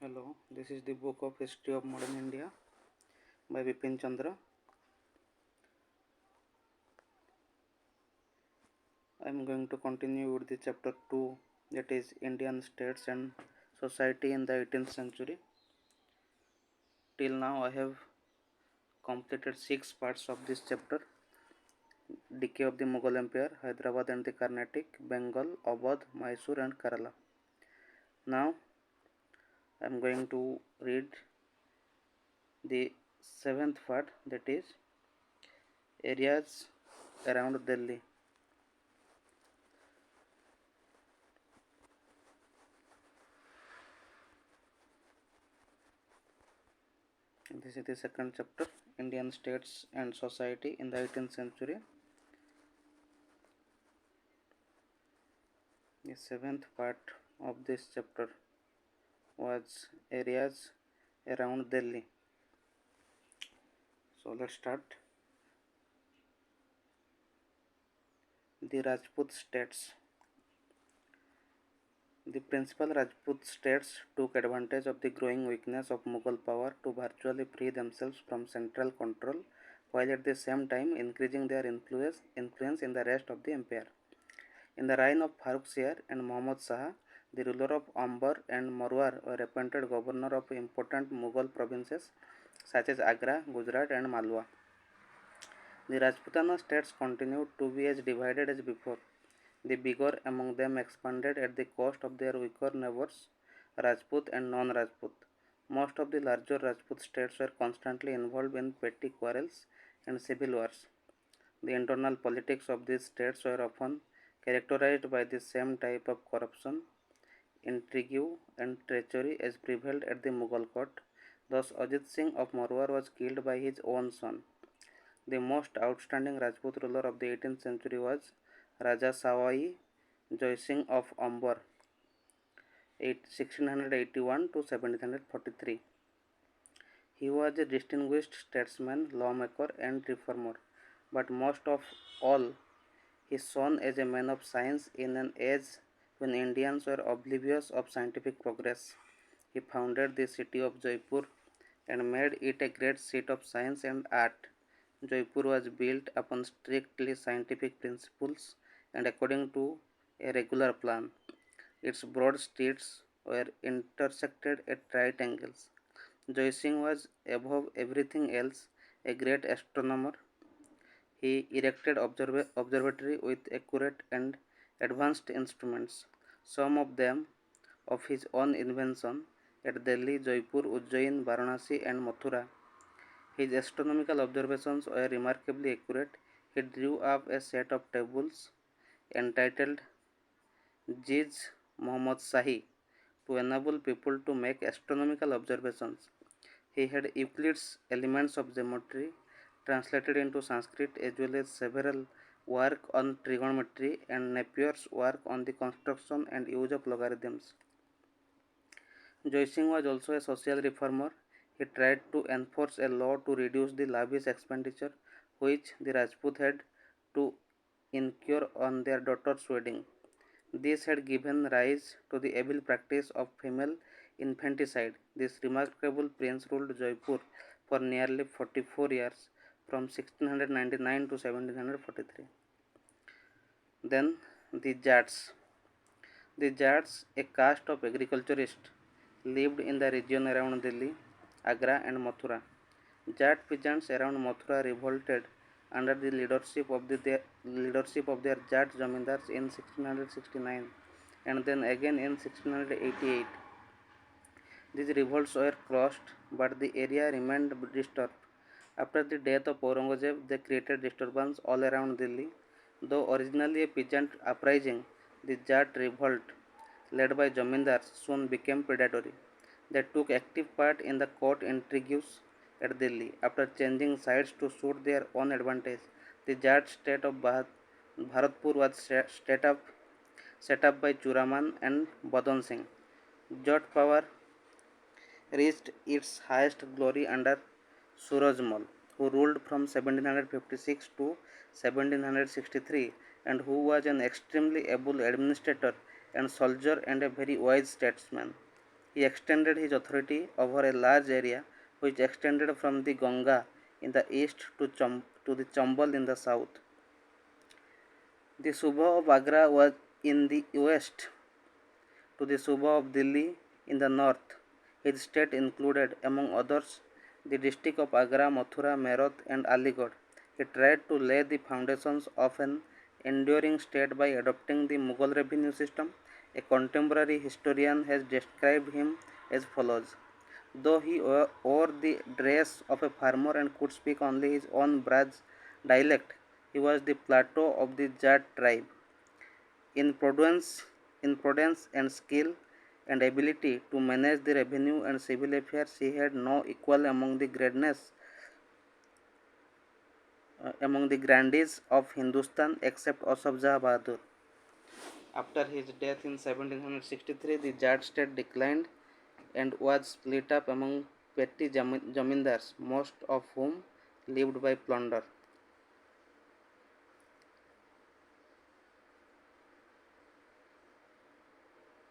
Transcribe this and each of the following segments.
Hello, this is the book of History of Modern India by Bipin Chandra. I am going to continue with the chapter 2, that is Indian states and society in the 18th century. Till now I have completed 6 parts of this chapter: decay of the Mughal Empire, Hyderabad and the Carnatic, Bengal, Awadh, Mysore and Kerala. Now I am going to read the 7th part, that is areas around Delhi. This is the second chapter, Indian states and society in the 18th century. The 7th part of this chapter was areas around Delhi. So let's start. The Rajput states. The principal Rajput states took advantage of the growing weakness of Mughal power to virtually free themselves from central control, while at the same time increasing their influence in the rest of the empire. In the reign of Farrukhsiyar and Muhammad Shah, the ruler of Amber and Marwar were appointed governor of important Mughal provinces such as Agra, Gujarat and Malwa. The Rajputana states continued to be as divided as before. The bigger among them expanded at the cost of their weaker neighbors, Rajput and non-Rajput. Most of the larger Rajput states were constantly involved in petty quarrels and civil wars. The internal politics of these states were often characterized by the same type of corruption, intrigue and treachery as prevailed at the Mughal court. Thus Ajit Singh of Marwar was killed by his own son. The most outstanding Rajput ruler of the 18th century was Raja Sawai Jai Singh of Amber, 1681 to 1743. He was a distinguished statesman, lawmaker and reformer, but most of all he shone as a man of science in an age when Indians were oblivious of scientific progress. He founded the city of Jaipur and made it a great seat of science and art. Jaipur was built upon strictly scientific principles and according to a regular plan. Its broad streets were intersected at right angles. Jai Singh was, above everything else, a great astronomer. He erected observatory with accurate and advanced instruments, some of them of his own invention, at Delhi, Jaipur, Ujjain, Varanasi and Mathura. His astronomical observations were remarkably accurate. He drew up a set of tables entitled Jiz Muhammad Shahi to enable people to make astronomical observations. He had Euclid's Elements of Geometry translated into Sanskrit, as well as several works on trigonometry and Napier's work on the construction and use of logarithms. Jai Singh was also a social reformer. He tried to enforce a law to reduce the lavish expenditure which the Rajput had to incur on their daughter's wedding. This had given rise to the evil practice of female infanticide. This remarkable prince ruled Jaipur for nearly 44 years, from 1699 to 1743. Then the Jats. The Jats, a caste of agriculturists, lived in the region around Delhi, Agra and Mathura. Jat peasants around Mathura revolted under the leadership of their Jat zamindars in 1669 and then again in 1688. These revolts were crushed, but the area remained disturbed. After the death of Aurangzeb, they created disturbance all around Delhi. Though originally a peasant uprising, the Jat revolt, led by Jamindars, soon became predatory. They took active part in the court intrigues at Delhi. After changing sides to suit their own advantage, the Jat state of Bharatpur was set up by Churaman and Badan Singh. Jat power reached its highest glory under Surajmal, who ruled from 1756 to 1763 and who was an extremely able administrator and soldier and a very wise statesman. He extended his authority over a large area which extended from the Ganga in the east to the Chambal in the south. The Subha of Agra was in the west to the Subha of Delhi in the north. His state included, among others, the district of Agra, Mathura, Meerut, and Aligarh. He tried to lay the foundations of an enduring state by adopting the Mughal revenue system. A contemporary historian has described him as follows: though he wore the dress of a farmer and could speak only his own Braj dialect, he was the plateau of the Jat tribe. In prudence and skill and ability to manage the revenue and civil affairs, he had no equal among the grandees of Hindustan except Asaf Jah Bahadur. After his death in 1763, the Jat state declined and was split up among petty zamindars, most of whom lived by plunder.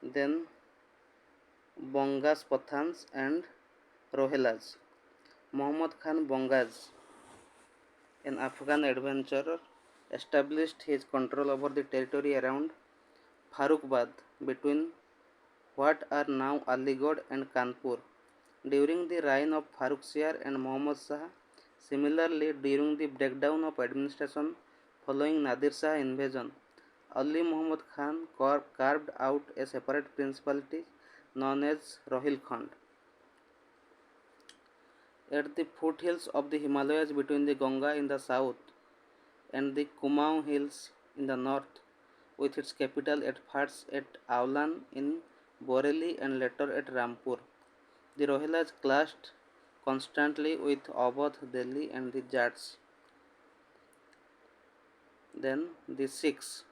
Then Bangash pathans and rohelas. Muhammad Khan Bangash, an Afghan adventurer, established his control over the territory around Farrukhabad between what are now Aligarh and Kanpur. During the reign of Farrukhsiyar and Muhammad Shah, similarly during the breakdown of administration following Nadir Shah invasion, Ali Muhammad Khan carved out a separate principality known as Rohilkhand. At the foothills of the Himalayas between the Ganga in the south and the Kumaon Hills in the north, with its capital at first at Aulan in Boreli and later at Rampur. The Rohelas clashed constantly with Awadh, Delhi and the Jats. Then the Sikhs,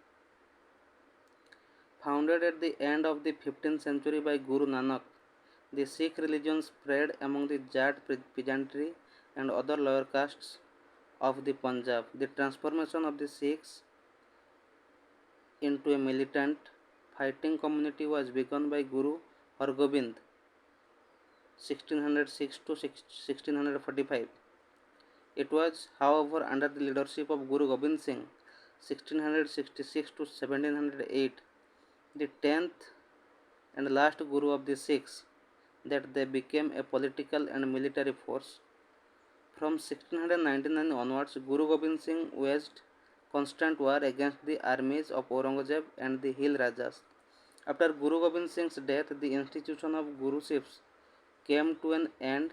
founded at the end of the 15th century by Guru Nanak, the Sikh religion spread among the Jat peasantry and other lower castes of the Punjab. The transformation of the Sikhs into a militant, fighting community was begun by Guru Hargobind 1606 to 1645. It was, however, under the leadership of Guru Gobind Singh 1666 to 1708, the 10th and last Guru of the Sikhs, that they became a political and military force. From 1699 onwards, Guru Gobind Singh waged constant war against the armies of Aurangzeb and the Hill Rajas. After Guru Gobind Singh's death, the institution of Guruships came to an end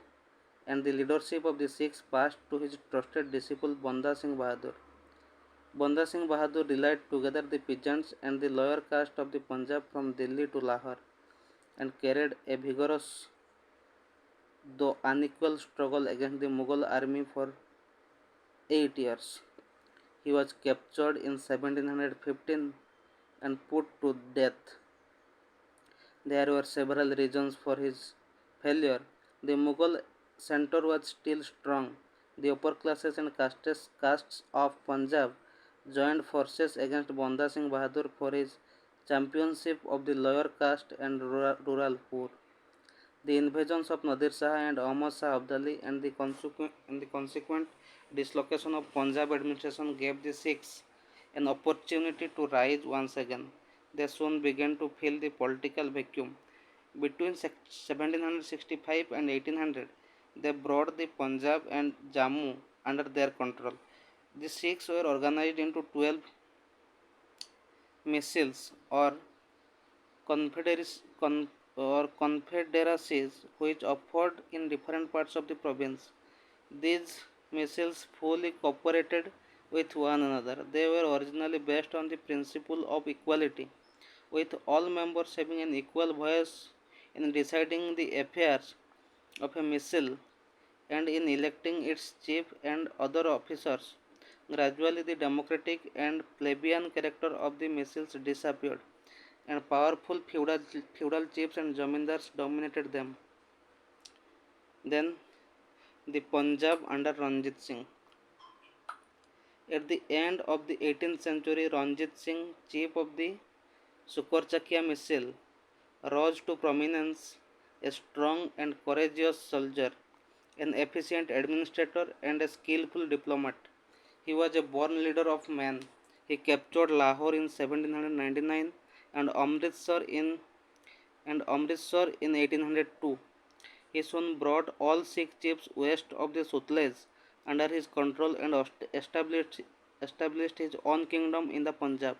and the leadership of the Sikhs passed to his trusted disciple Banda Singh Bahadur. Banda Singh Bahadur rallied together the peasants and the lower caste of the Punjab from Delhi to Lahore and carried a vigorous though unequal struggle against the Mughal army for 8 years. He was captured in 1715 and put to death. There were several reasons for his failure. The Mughal center was still strong. The upper classes and castes of Punjab joined forces against Banda Singh Bahadur for his championship of the lower caste and rural poor. The invasions of Nadir Shah and Ahmad Shah Abdali and the consequent dislocation of Punjab administration gave the Sikhs an opportunity to rise once again. They soon began to fill the political vacuum. Between 1765 and 1800, they brought the Punjab and Jammu under their control. The Sikhs were organized into 12 missils confederacies which occurred in different parts of the province. These missils fully cooperated with one another. They were originally based on the principle of equality, with all members having an equal voice in deciding the affairs of a missil and in electing its chief and other officers. Gradually, the democratic and plebeian character of the missils disappeared, and powerful feudal chiefs and zamindars dominated them. Then, the Punjab under Ranjit Singh. At the end of the 18th century, Ranjit Singh, chief of the Sukorchakia missil, rose to prominence a strong and courageous soldier, an efficient administrator, and a skillful diplomat. He was a born leader of men. He captured Lahore in 1799 and Amritsar in 1802. He soon brought all Sikh chiefs west of the Sutlej under his control and established his own kingdom in the Punjab.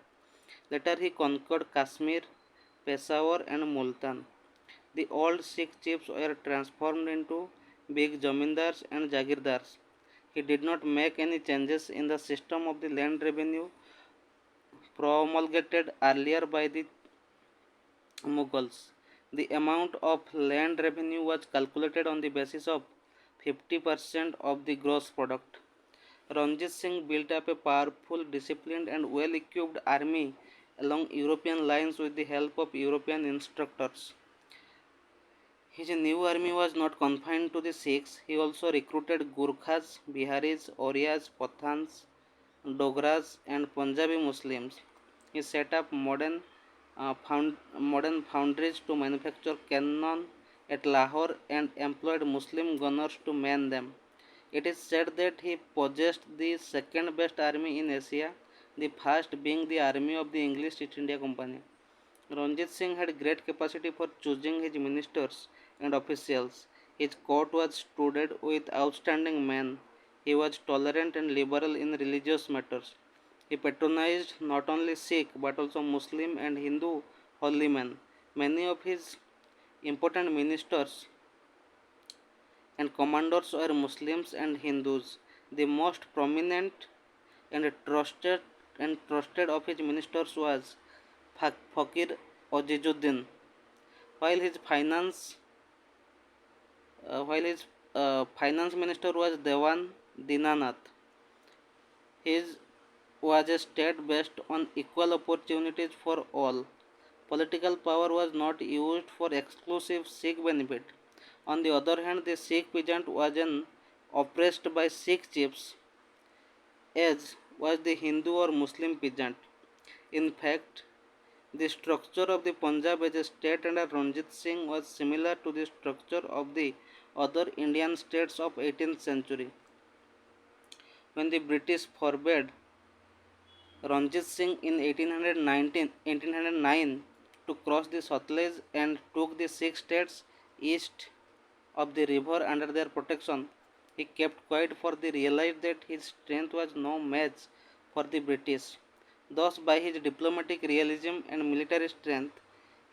Later he conquered Kashmir, Peshawar and Multan. The old Sikh chiefs were transformed into big zamindars and jagirdars. He did not make any changes in the system of the land revenue promulgated earlier by the Mughals. The amount of land revenue was calculated on the basis of 50% of the gross product. Ranjit Singh built up a powerful, disciplined, and well equipped army along European lines with the help of European instructors. His new army was not confined to the Sikhs, he also recruited Gurkhas, Biharis, Orias, Pathans, Dogras, and Punjabi Muslims. He set up modern foundries to manufacture cannon at Lahore and employed Muslim gunners to man them. It is said that he possessed the second best army in Asia, the first being the army of the English East India Company. Ranjit Singh had great capacity for choosing his ministers and officials. His court was studded with outstanding men. He was tolerant and liberal in religious matters. He patronized not only Sikh but also Muslim and Hindu holy men. Many of his important ministers and commanders were Muslims and Hindus. The most prominent and trusted of his ministers was Fakir Azizuddin, while his finance minister was Dewan Dinanath. His was a state based on equal opportunities for all. Political power was not used for exclusive Sikh benefit. On the other hand, the Sikh peasant was oppressed by Sikh chiefs, as was the Hindu or Muslim peasant. In fact, the structure of the Punjab as a state under Ranjit Singh was similar to the structure of the other Indian states of 18th century. When the British forbade Ranjit Singh in 1809 to cross the Sutlej and took the six states east of the river under their protection, he kept quiet for he realized that his strength was no match for the British. Thus, by his diplomatic realism and military strength,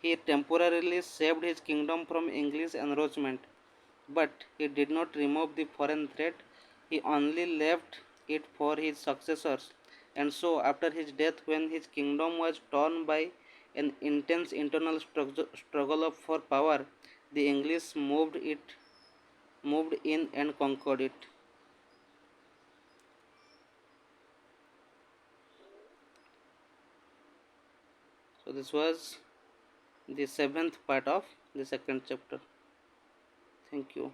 he temporarily saved his kingdom from English encroachment. But he did not remove the foreign threat, he only left it for his successors. And so, after his death, when his kingdom was torn by an intense internal struggle for power, the English moved in and conquered it. So this was the seventh part of the second chapter. Thank you.